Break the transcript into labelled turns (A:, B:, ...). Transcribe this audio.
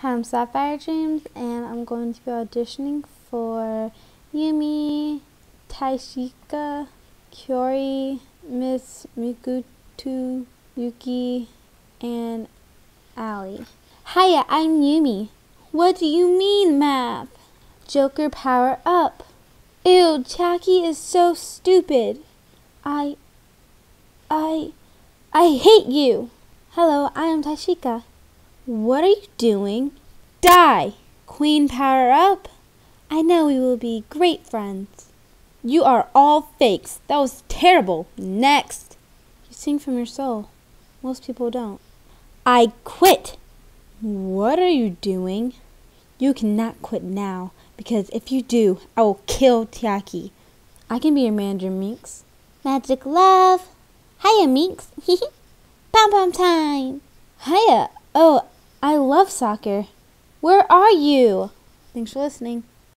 A: Hi, I'm Sapphire Dreams, and I'm going to be auditioning for Yumi, Taishika, Kyori, Miss Mikuto, Yuki, and Ali. Hiya, I'm Yumi. What do you mean, math? Joker, power up. Ew, Jackie is so stupid. I hate you. Hello, I am Taishika. What are you doing? Die! Queen, power up. I know we will be great friends. You are all fakes. That was terrible. Next. You sing from your soul. Most people don't. I quit. What are you doing? You cannot quit now, because if you do, I will kill Tiaki. I can be your manager, Minx. Magic love. Hiya, Minx. Pom pom time. Hiya. Oh, I love soccer. Where are you? Thanks for listening.